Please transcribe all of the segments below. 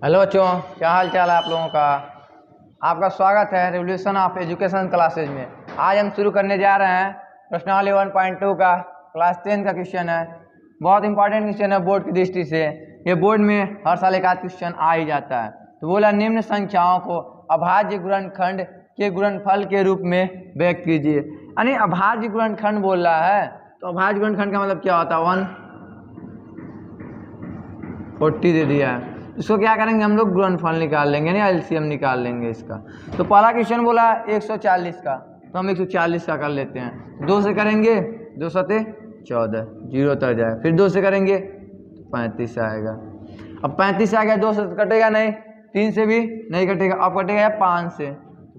Hello बच्चों, क्या हाल चाल है आप लोगों का। आपका स्वागत है रिवोल्यूशन ऑफ एजुकेशन क्लासेज में। आज हम शुरू करने जा रहे हैं प्रश्नावली 1.2 का क्लास 10 का क्वेश्चन है। बहुत इंपॉर्टेंट क्वेश्चन है बोर्ड की दृष्टि से। ये बोर्ड में हर साल एक आध क्वेश्चन आ ही जाता है। तो बोला निम्न संख्याओं को अभाज्य गुणनखंड के गुणनफल के रूप में व्यक्त कीजिए। यानी अभाज्य गुणनखंड बोल रहा है, तो अभाज्य गुणनखंड का मतलब क्या होता है। 140 दे दिया है, इसको क्या करेंगे हम लोग गुणनफल निकाल लेंगे, यानी एलसीएम निकाल लेंगे इसका। तो पहला क्वेश्चन बोला 140 का, तो हम 140 का कर लेते हैं। 2 से करेंगे, 2 सते 14, 0 तर जाएगा। फिर 2 से करेंगे तो 35 आएगा। अब 35 आ गया, 2 से कटेगा नहीं, 3 से भी नहीं कटेगा। अब कटेगा 5 से,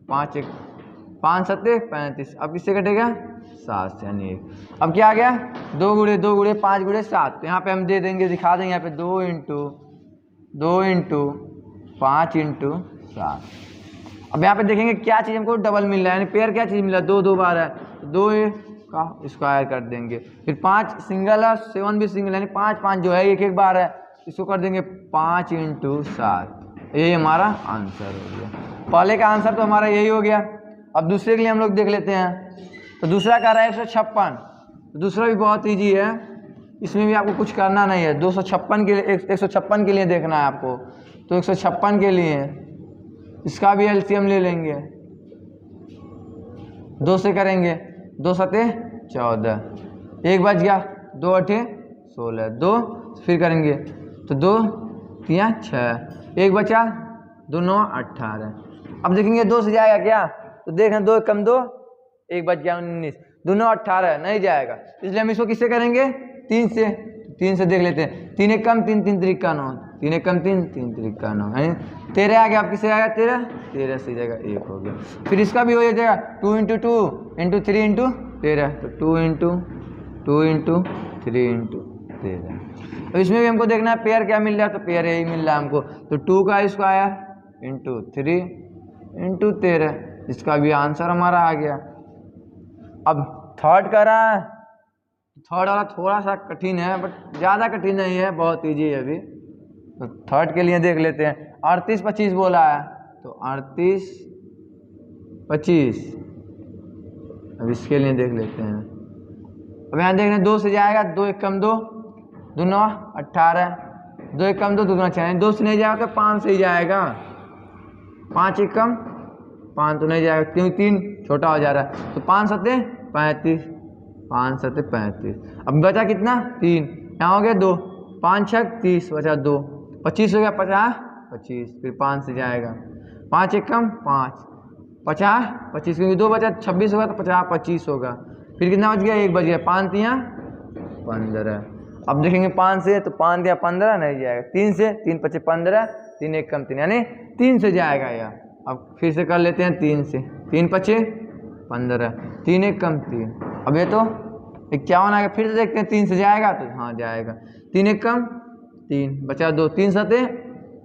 5 सते 35। अब किससे कटेगा, 7 से, यानी 1। अब क्या आ गया, 2 गुणे 2 गुणे 5 गुणे 7। तो यहाँ पे हम दे देंगे, दिखा देंगे यहाँ पे 2 इंटू 5 इंटू 7। अब यहाँ पे देखेंगे क्या चीज़ हमको डबल मिल रहा है, यानी पेयर क्या चीज़ मिला, 2 2 बार है, तो 2 का स्क्वायर कर देंगे। फिर 5 सिंगल है, 7 भी सिंगल, यानी 5 5 जो है एक एक बार है, इसको कर देंगे 5 इंटू 7। यही हमारा आंसर हो गया। पहले का आंसर तो हमारा यही हो गया। अब दूसरे के लिए हम लोग देख लेते हैं। तो दूसरा कह रहा है 156। दूसरा भी बहुत ईजी है, इसमें भी आपको कुछ करना नहीं है। 256 के लिए 156 के लिए देखना है आपको। तो 156 के लिए इसका भी एलसीएम ले लेंगे। 2 से करेंगे, 2 सते 14, 1 बच गया, 2 8 16, 2 फिर करेंगे तो 2 3 6, 1 बचा, 2 9 18। अब देखेंगे 2 से जाएगा क्या, तो देखें 2 कम 2, 1 बच गया 19, 2 9 18 नहीं जाएगा, इसलिए हम इसको किससे करेंगे, 3 से। 3 से देख लेते हैं, 3 1 कम 3 3 3 9, 3 1 कम 3 3 3 9, है 13 आ गया। अब किससे आएगा, 13 से जाएगा, 1 हो गया। फिर इसका भी हो जाएगा 2 इंटू 2 इंटू 3 इंटू 13, तो 2 इंटू 3 इंटू 13। अब इसमें भी हमको देखना है पेयर क्या मिल रहा है, तो पेयर यही मिल रहा है हमको। तो 2 का स्क्वायर इंटू 3 इंटू 13, इसका भी आंसर हमारा आ गया। अब थर्ड कर रहा है, थर्ड वाला थोड़ा सा कठिन है, बट ज़्यादा कठिन नहीं है, बहुत ईजी है अभी। तो थर्ड के लिए देख लेते हैं। 38 25 बोला है, तो 38 25। अब इसके लिए देख लेते हैं। अब यहाँ देखना 2 से जाएगा, 2 1 कम 2, 2 9 18, 2 1 कम 2, 2 9 6, 2 से नहीं जाएगा तो 5 से ही जाएगा। 5 1 कम 5 तो नहीं जाएगा, क्योंकि 3 छोटा हो जा रहा है। तो 5 सते 35, 5 सते 35। अब बचा कितना, 3, यहाँ हो गया 2, 5 6 30, बचा 2, 25 हो गया, 50 25। फिर 5 से जाएगा, 5 1 कम 5, 50 25, क्योंकि 2 बचा 26 होगा, तो 50 25 होगा। फिर कितना बच गया, 1 बच गया, 5 3 15। अब देखेंगे 5 से, तो 5 दिया 15 नहीं जाएगा। 3 से, 3 5 15, 3 1 कम 3, यानी 3 से जाएगा यह। अब फिर से कर लेते हैं 3 से, 3 5 15, 3 1 कम 3। अब ये तो 51 आ गया। फिर से देखते हैं 3 से जाएगा, तो हाँ जाएगा। 3 1 कम 3, बचा 2, 3 सते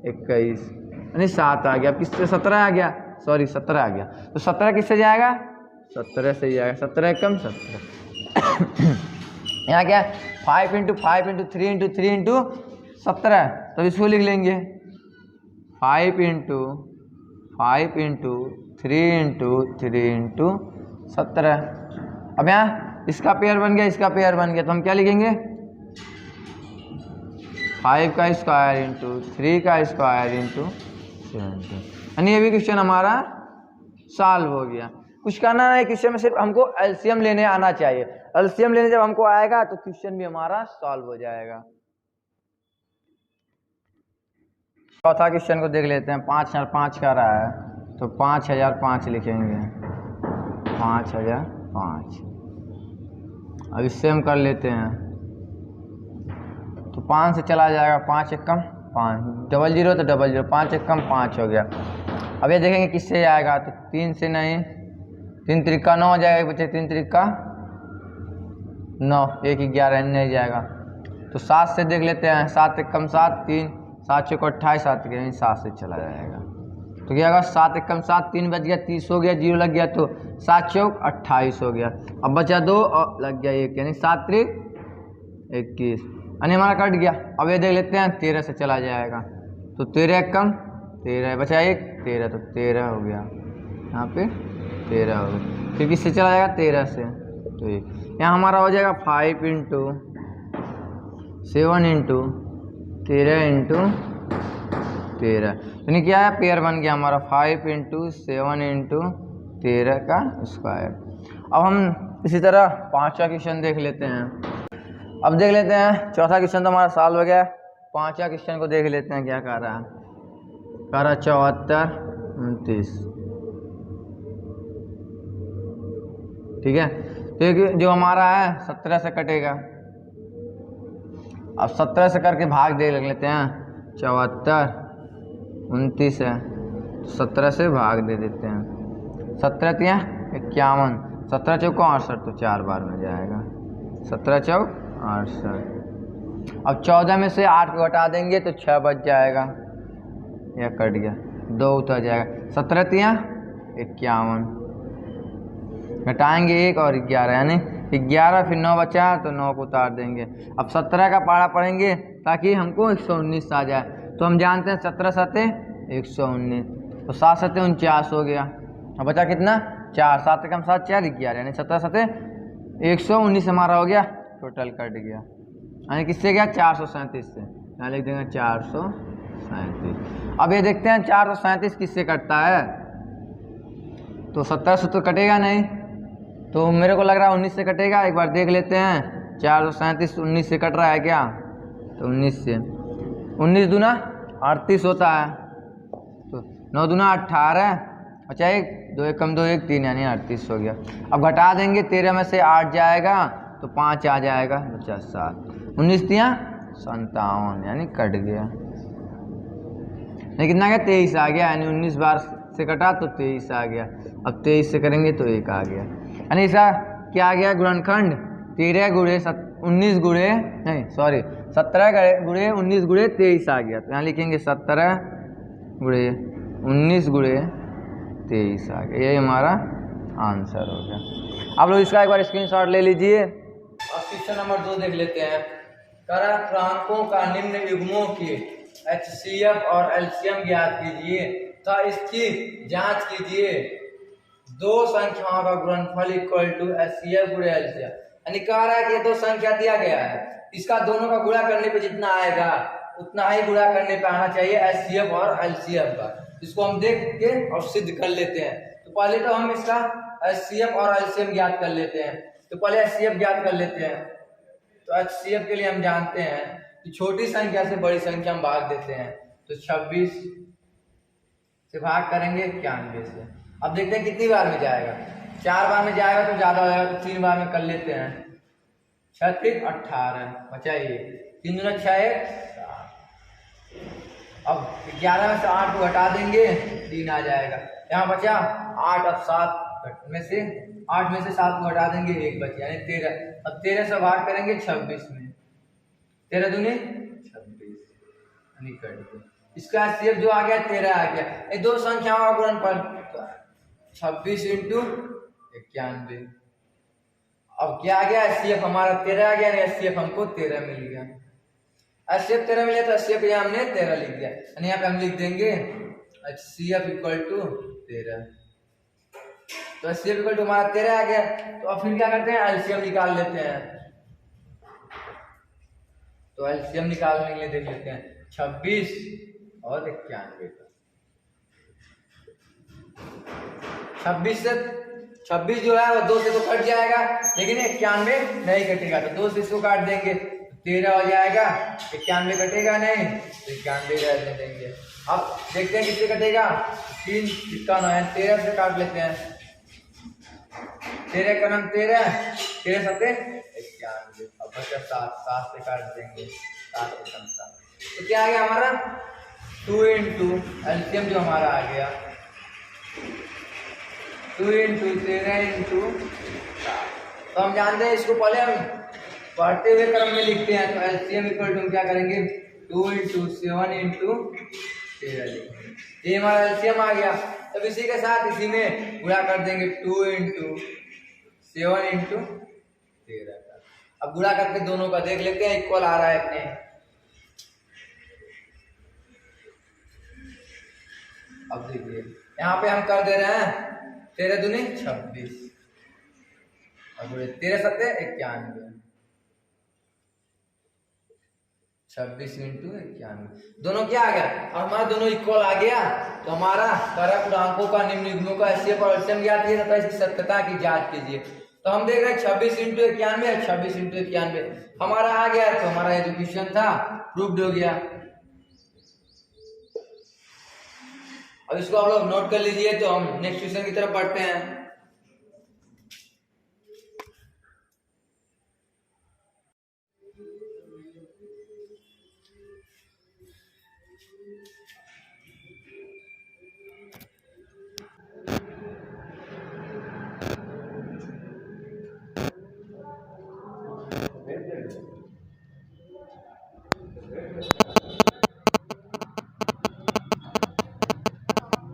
21, यानी 7 आ गया। अब किससे 17 आ गया, सॉरी 17 आ गया। तो 17 किससे जाएगा, 17 से ही जाएगा। 17 1 कम 17। यहाँ क्या, 5 इंटू 5 इंटू 3 इंटू 3 इंटू 17, तो इसको लिख लेंगे 5 इंटू 5 इंटू 3 इंटू 3 इंटू 17। अब यहाँ इसका पेयर बन गया, इसका पेयर बन गया, तो हम क्या लिखेंगे, 5 का स्क्वायर इंटू 3 का स्क्वायर इंटू 17, यानी ये भी क्वेश्चन हमारा सॉल्व हो गया। कुछ करना नहीं, क्वेश्चन में सिर्फ हमको एलसीएम लेने आना चाहिए। एलसीएम लेने जब हमको आएगा तो क्वेश्चन भी हमारा सॉल्व हो जाएगा। चौथा क्वेश्चन को देख लेते हैं। 5005 का रहा है, तो 5005 लिखेंगे, 5005। अब इससे हम कर लेते हैं, तो 5 से चला जाएगा, 5 1 कम 5, 0 0 तो 0 0, 5 1 कम 5 हो गया। अब ये देखेंगे किससे आएगा, तो 3 से नहीं, 3 3 का 9 हो जाएगा, बच्चे 3 3 का 9, 1 11 नहीं जाएगा। तो 7 से देख लेते हैं, 7 1 कम 7 3, 7 6 28, 7 से चला जाएगा। तो क्या होगा, 7 1 कम 7, 3 बच गया, 30 हो गया, 0 लग गया, तो 7 चौक 28 हो गया। अब बचा 2 और लग गया 1, यानी 7 3 21, यानी हमारा कट गया। अब ये देख लेते हैं, 13 से चला जाएगा, तो 13 कम 13 बचा 1 13, तो 13 हो गया यहाँ पे 13 हो गया। फिर किससे चला जाएगा 13 से, तो यहाँ हमारा हो जाएगा 5 इंटू 7 इंटू 13 इंटू 13, यानी क्या है पेयर बन गया हमारा 5 इंटू 7 इंटू 13 का स्क्वायर। अब हम इसी तरह पांचवा क्वेश्चन देख लेते हैं। अब देख लेते हैं चौथा क्वेश्चन तो हमारा सॉल्व हो गया। पांचवा क्वेश्चन को देख लेते हैं क्या कह रहा है। कह रहा 74 29, ठीक है। तो जो हमारा है 17 से कटेगा। अब 17 से करके भाग दे लेते हैं। 74 29 है, 17 से भाग दे देते हैं। 17 तिया 51, 17 चौको 68, तो 4 बार में जाएगा। 17 चौक 68। अब 14 में से 8 को घटा देंगे तो 6 बच जाएगा, या कट गया 2 उतर जाएगा। 17 तिया 51, घटाएंगे 1 और 11, यानी 11, फिर 9 बचा तो 9 को उतार देंगे। अब 17 का पारा पढ़ेंगे ताकि हमको 119 आ जाए। तो हम जानते हैं 17 सते 119, तो 7 सते 49 हो गया। अब बचा कितना 4, 7 कम 7 4 11, यानी 17 सते 119 हमारा हो गया, टोटल कट गया। यानी किससे गया 437 से, यहाँ लिख देंगे 437। अब ये देखते हैं 437 किससे कटता है। तो 17 से तो कटेगा नहीं, तो मेरे को लग रहा है 19 से कटेगा। एक बार देख लेते हैं 437 19 से कट रहा है क्या, तो 19 से 19 दूना 38 होता है, तो 9 दूना 18, अच्छा 1 2 1 कम 2 1 3, यानी 38 हो गया। अब घटा देंगे 13 में से 8 जाएगा तो 5 आ जाएगा, बचा 7। 19 तिया 57, यानी कट गया। नहीं कितना आ गया 23 आ गया, यानी 19 बार से कटा तो 23 आ गया। अब 23 से करेंगे तो 1 आ गया, यानी इसका क्या आ गया गुणनखंड 13 गुणे 19 गुणे नहीं सॉरी 17 गुणे 19 गुणे 23 आ गया। तो यहाँ लिखेंगे 17 गुणे 19 गुणे 23 आ गया, यही हमारा आंसर हो गया। आप लोग इसका एक बार स्क्रीनशॉट ले लीजिए। अब क्वेश्चन नंबर 2 देख लेते हैं। करा प्रांकों का निम्न युग्मों की HCF और LCM ज्ञात कीजिए तथा इसकी जांच कीजिए। दो संख्याओं का गुणनफल इक्वल टू HCF गुणे LCM, यानी कह रहा है कि ये दो संख्या दिया गया है, इसका दोनों का गुणा करने पे जितना आएगा उतना ही गुणा करने पे आना चाहिए HCF और LCM का। इसको हम देख के और सिद्ध कर लेते हैं। तो पहले तो हम इसका HCF और LCM ज्ञात कर लेते हैं। तो पहले HCF ज्ञात कर लेते हैं। तो HCF के लिए हम जानते हैं कि छोटी संख्या से बड़ी संख्या हम भाग देते हैं। तो 26 से भाग करेंगे 91 से। अब देखते हैं कितनी बार में जाएगा। 4 बार में जाएगा तो ज्यादा हो जाएगा, तो 3 बार में कर लेते हैं। 36 18 बचाइए, 3 दूना 6 अब 11 में से 8 को घटा देंगे 3 आ जाएगा। यहाँ बचा 8, अब 7 में से 8 में से 7 को घटा देंगे 1 बचा, यानी 13। अब 13 से भाग करेंगे 26 में, 13 दूनी 26, यानी कट गया। इसका HCF जो आ गया 13 आ गया। ये दो संख्याओं का गुणनफल 26 इंटू 91। अब क्या आ गया HCF हमारा 13 आ गया, HCF हमको 13 मिल गया। HCF 13 मिले तो HCF यहाँ हमने 13 लिख दिया, यानी यहाँ पे हम लिख देंगे HCF इक्वल टू 13। तो HCF इक्वल टू हमारा 13 आ गया। तो अब फिर क्या करते हैं LCM निकाल लेते हैं। तो LCM निकालने के लिए देख लेते हैं 26 और 91 का। 26 जो है वो 2 से तो कट जाएगा, लेकिन 91 नहीं कटेगा, तो 2 से इसको काट देंगे 13 हो जाएगा। 91 कटेगा नहीं, तो 91 रहने देंगे। अब देखते हैं किससे कटेगा। 3 इसका 9 है, 13 से काट लेते हैं। 13 का नाम 13 सते 91। अब बचा 7 से काट देंगे, 7 से कम 7। तो क्या आ गया हमारा 2 इंटू LCM जो हमारा आ गया 2 इंटू 13 इंटू 7। तो हम जानते हैं इसको पहले हम बढ़ते हुए क्रम में लिखते हैं। तो LCM इक्वल टू क्या करेंगे 2 इंटू 7 इंटू 13 लिखेंगे, ये हमारा LCM आ गया। तब इसी के साथ इसी में गुणा कर देंगे 2 इंटू 7 इंटू 13 का। अब गुणा करके दोनों का देख लेते हैं इक्वल आ रहा है कि नहीं। अब देखिए यहाँ पे हम कर दे रहे हैं 13 दूनी 26 और 13 सत्ते 91, 26 इंटू 91 दोनों क्या आ गया, और हमारा दोनों इक्वल आ गया। तो हमारा कारक पूर्णांकों का निम्न युग्मों का एचसीएफ और एलसीएम ज्ञात किया तथा इसकी सत्यता की जांच कीजिए। तो हम देख रहे हैं 26 इंटू 91, 26 इंटू 91 हमारा आ गया। तो हमारा ये जो क्वेश्चन था प्रूव्ड हो गया। अब इसको आप लोग नोट कर लीजिए। तो हम नेक्स्ट क्वेश्चन की तरफ बढ़ते हैं।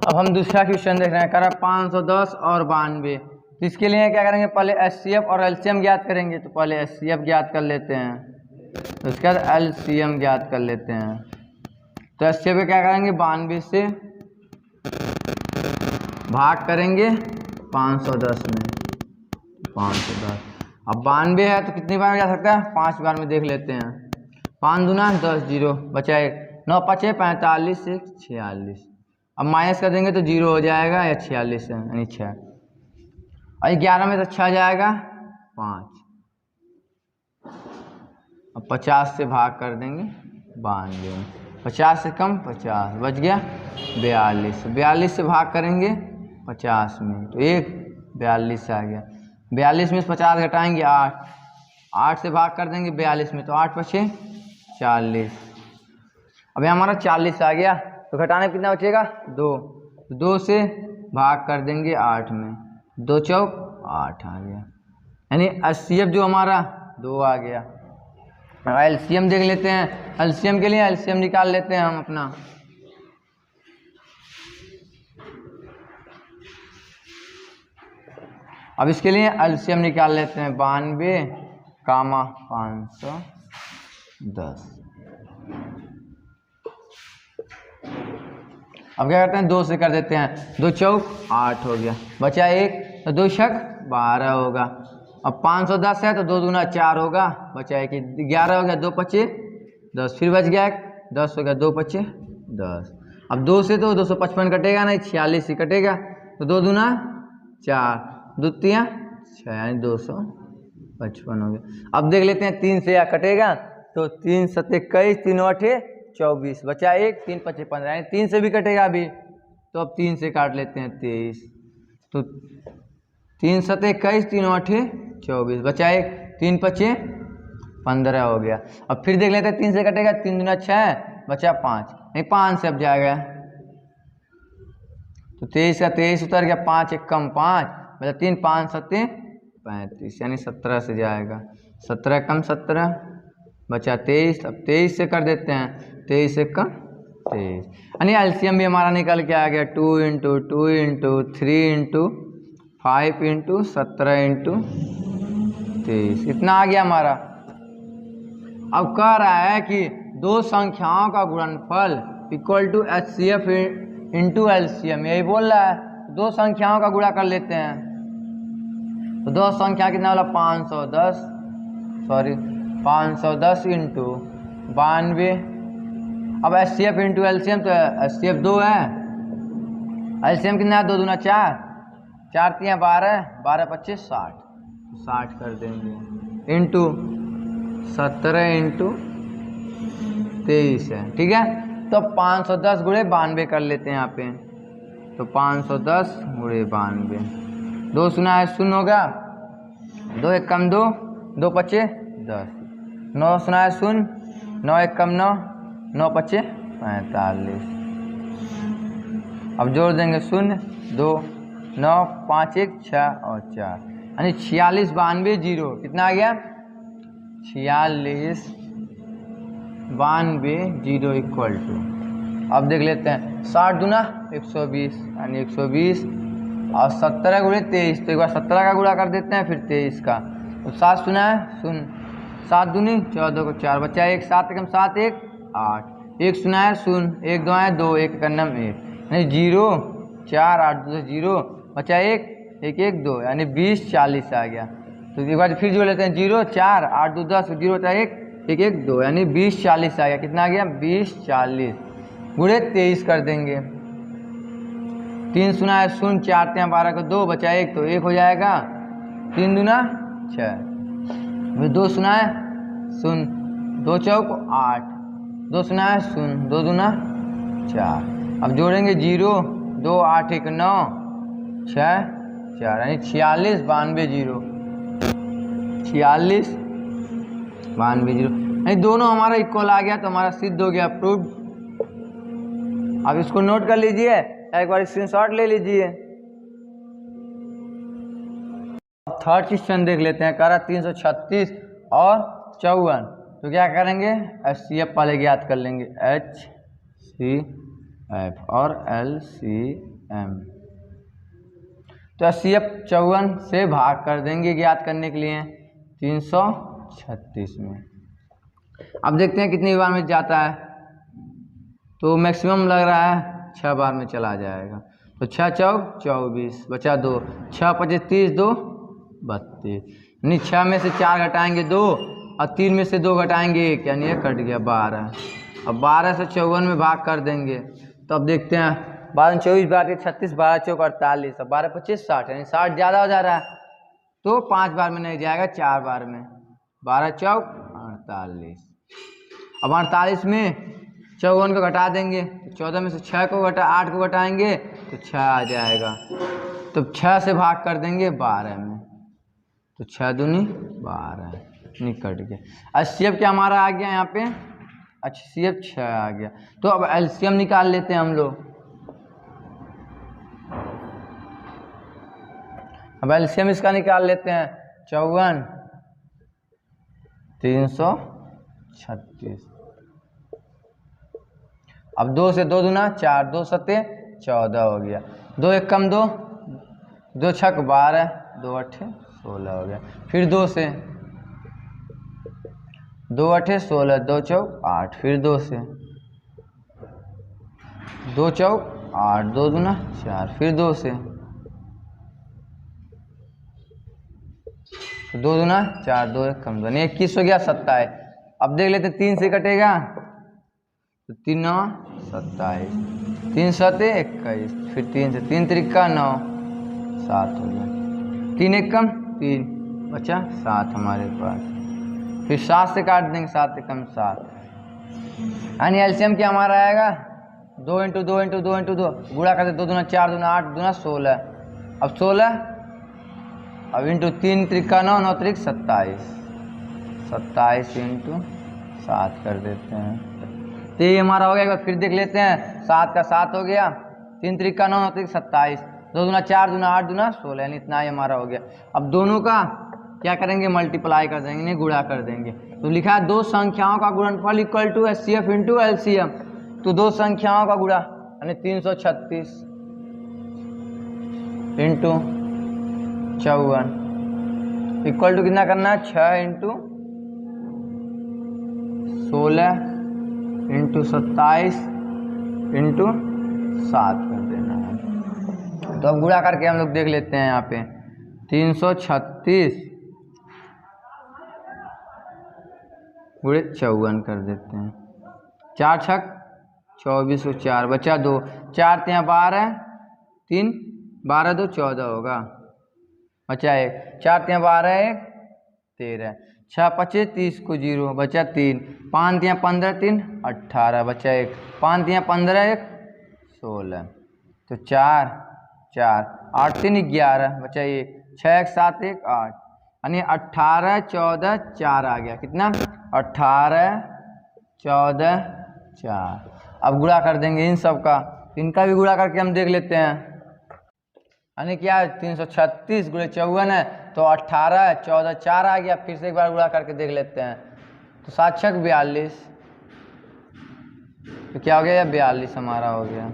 अब हम दूसरा क्वेश्चन देख रहे हैं, करा 510 और 92। तो इसके लिए क्या करेंगे, पहले एचसीएफ और एलसीएम ज्ञात करेंगे। तो पहले एचसीएफ ज्ञात कर लेते हैं, तो उसके बाद एलसीएम ज्ञात कर लेते हैं। तो एचसीएफ क्या करेंगे, 92 से भाग करेंगे 510 में, 510। अब 92 है तो कितनी बार में जा सकता है, 5 बार में देख लेते हैं। 5 दूना 10, 0 बचा 1, 9 5 45 1 46। अब माइनस कर देंगे तो 0 हो जाएगा, या 46 है यानी 6। और 11 में तो 6 जाएगा 5। अब 50 से भाग कर देंगे 92, 50 से कम 50 बच गया 42। 42 से भाग करेंगे 50 में तो 1 42 आ गया। 42 में से 50 घटाएंगे 8, 8 से भाग कर देंगे 42 में तो 8 पचे 40। अब यहाँ हमारा 40 आ गया। तो घटाने कितना बचेगा 2, 2 से भाग कर देंगे 8 में, 2 चौक 8 आ गया, यानी एचसीएफ जो हमारा 2 आ गया। एलसीएम देख लेते हैं। एलसीएम के लिए एलसीएम निकाल लेते हैं हम अपना। अब इसके लिए एलसीएम निकाल लेते हैं, 92 कामा 510। अब क्या करते हैं, 2 से कर देते हैं, 2 चौक 8 हो गया, बचा 1 तो 2 छक 12 होगा। अब 510 है तो 2 दूना 4 होगा, बचा 1 11 हो गया, 2 पचे 10 फिर बच गया 10 हो गया, 2 पचे 10। अब 2 से तो 255 कटेगा नहीं, 46 ही कटेगा। तो 2 दूना 4, 2 तिया 6 यानी 255 हो गया। अब देख लेते हैं 3 से या कटेगा तो 3 7 21, 3 8 24 बचा 1, 3 5 15 यानी 3 से भी कटेगा अभी। तो अब 3 से काट लेते हैं 23, तो 3 7 21, 3 8 24 बचा 1, 3 5 15 हो गया। अब फिर देख लेते हैं 3 से कटेगा, 3 दूना 6 बचा 5, नहीं 5 से अब जाएगा तो 23 का 23 उतर गया, 5 1 कम 5 मतलब 3 5 7 35 यानी 17 से जाएगा, 17 कम 17 बचा 23। अब 23 से कर देते हैं, 23 से कम 23 यानी एलसीएम भी हमारा निकल के आ गया 2 × 2 × 3 × 5 × 17 × 23 इतना आ गया हमारा। अब कह रहा है कि दो संख्याओं का गुणनफल equal to HCF into LCM, यही बोल रहा है। दो संख्याओं का गुणा कर लेते हैं तो दो संख्या कितना वाला 510 इंटू 92। अब एचसीएफ इंटू एलसीएम, तो एचसीएफ 2 है, एलसीएम कितना है 2 दूना 4, 4 3 12, 12 25 60, 60 कर देंगे इंटू 17 × 23 है, ठीक है। तो 510 गुणे 92 कर लेते हैं यहाँ पे, तो 510 गुणे 92, 2 सुना है 0 होगा, 2 1 कम 2, 2 5 10, 9 सुना है 0, 9 1 कम 9, 9 5 45। अब जोड़ देंगे 0 2 9 5 1 6 और 4 यानी 46 92 0 कितना आ गया 46 92 0 इक्वल टू। अब देख लेते हैं 60 दूना 120 यानी 120 और 17 गुणे 23, तो एक बार 17 का गुणा कर देते हैं फिर 23 का, तो 7 सुना है 0, 7 दूनी 14 को 4 बचा 1, 7 एकम 7 1 8, 1 सुना है 0, 1 2 है 2, 1 का नम 1, नहीं 0 4 8 2 0 बचा 1 1 1 2 यानी 20 40 आ गया। तो एक बार फिर जोड़ लेते हैं 0 4 8 2 10 0 बचा 1 1 1 2 यानी 20 40 आ गया। कितना आ गया 20 40 गुणे 23 कर देंगे। 3 सुना है 0 4 3 12 को 2 बचा 1 तो 1 हो जाएगा। 3 दूना 6 2 सुना है 0 2 चौक 8 2 सुना है 0 2 दूना 4। अब जोड़ेंगे 0 2 8 1 9 6 4 यानी 46 92 0 46 92 0 यानी दोनों हमारा इक्वल आ गया। तो हमारा सिद्ध हो गया प्रूव्ड। अब इसको नोट कर लीजिए, एक बार स्क्रीनशॉट ले लीजिए। थर्ड क्वेश्चन देख लेते हैं। कह रहा 336 और 54। तो क्या करेंगे HCF वाले ज्ञात कर लेंगे HCF और LCM। तो HCF 54 से भाग कर देंगे ज्ञात करने के लिए 336 में। अब देखते हैं कितनी बार में जाता है। तो मैक्सिमम लग रहा है 6 बार में चला जाएगा। तो 6 चौक 24 बचा 2 6 25 30 2 32 यानी 6 में से 4 घटाएंगे 2 और 3 में से 2 घटाएंगे 1 यानी ये कट गया 12। अब 12 से 54 में भाग कर देंगे। तो अब देखते हैं 12 24 12 36 12 चौक 48 और 12 25 60 यानी 60 ज़्यादा हो जा रहा है। तो 5 बार में नहीं जाएगा 4 बार में। 12 चौक 48। अब 48 में 54 को घटा देंगे तो 14 में से 6 को 8 को घटाएंगे तो 6 आ जाएगा। तो 6 से भाग कर देंगे 12 में। तो 6 दूनी 12 निकट गया। HCF क्या हमारा आ गया यहाँ पे HCF 6 आ गया। तो अब LCM निकाल लेते हैं हम लोग। अब LCM इसका निकाल लेते हैं 54 336। अब 2 से 2 दूना 4 2 सत्ते 14 हो गया। 2 1 कम 2 2 छक 12 2 अठे 16 हो गया। फिर 2 से 2 अठे 16 2 चौक 8 फिर 2 से 2 चौक 8 2 दूना 4 फिर 2 से 2 दूना 4 2 1 कम 2 यानी 21 हो गया 27। अब देख लेते 3 से कटेगा तो 3 9 27 3 7 21 फिर 3 से 3 त्रिका 9 7 हो गया। 3 1 कम 3 बचा 7 हमारे पास। फिर 7 से काट देंगे 7 से कम 7 यानी LCM क्या हमारा आएगा 2 × 2 × 2 × 2 गुणा करते 2 दूना 4 दूना 8 दूना 16। अब 16 अब इंटू 3 त्रिका 9 9 त्रिक 27 27 इंटू 7 कर देते हैं। तो ये हमारा हो गया। एक बार फिर देख लेते हैं 7 का 7 हो गया 3 त्रिका 9 9 त्रिक 27 2 दूना 4 दूना 8 दूना 16 यानी इतना ही हमारा हो गया। अब दोनों का क्या करेंगे मल्टीप्लाई कर देंगे नहीं गुणा कर देंगे। तो लिखा है दो संख्याओं का गुणनफल equal to HCF into LCM। तो दो संख्याओं का गुणा यानी 336 इंटू 54 इक्वल टू कितना करना है 6 इंटू 16 इंटू 27 इंटू 7 कर देना है। तो अब गुणा करके हम लोग देख लेते हैं यहाँ पे 336 गुणे 54 कर देते हैं। 4 छक 24 और 4 बचा 2 4 3 12 3 12 2 14 होगा बचा 1 4 3 12 1 13 6 25 30 को 0 बचा 3 5 3 15 3 18 बचा 1 5 3 15 1 16 तो 4 4 8 3 11 बचा 1 6 1 7 1 8 यानी 18 14 4 आ गया। कितना 18 14 4। अब गुणा कर देंगे इन सब का। इनका भी गुणा करके हम देख लेते हैं यानी क्या 336 गुणे 54 है तो 18 14 4 आ गया। फिर से एक बार गुणा करके देख लेते हैं तो 7 छक 42 तो क्या हो गया 42 हमारा हो गया।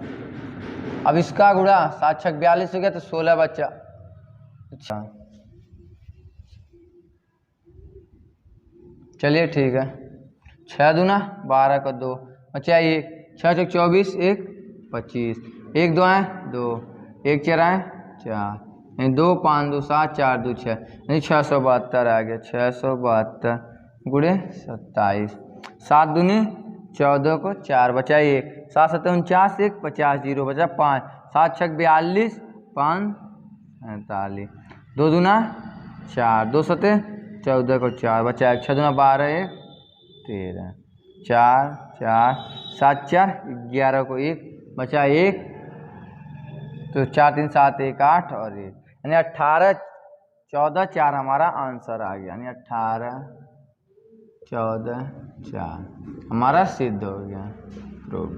अब इसका गुणा 7 छक 42 हो गया तो 16 बचा। अच्छा चलिए ठीक है 6 दूना 12 का 2 बचा 1 6 छक 24 1 25 एक दो आए 2, एक 4 आए 4, यानी 2 5 2 7 4 2 6, यानी 672 आ गया। 672 गुणे 27, 7 दूनी 14 को 4 बचा 1, 7 7 49, 1 50 0 बचा 5, 7 6 42, 5 47, 2 दूना 4, 2 7 14 को 4 बचा 1, 6 दूना 12 1 13, 4 4 7 4 11 को 1 बचा 1, तो 4 3 7 1 8 और 1, यानी 18 14 4 हमारा आंसर आ गया। यानी 18 14 4 हमारा सिद्ध हो गया प्रूव।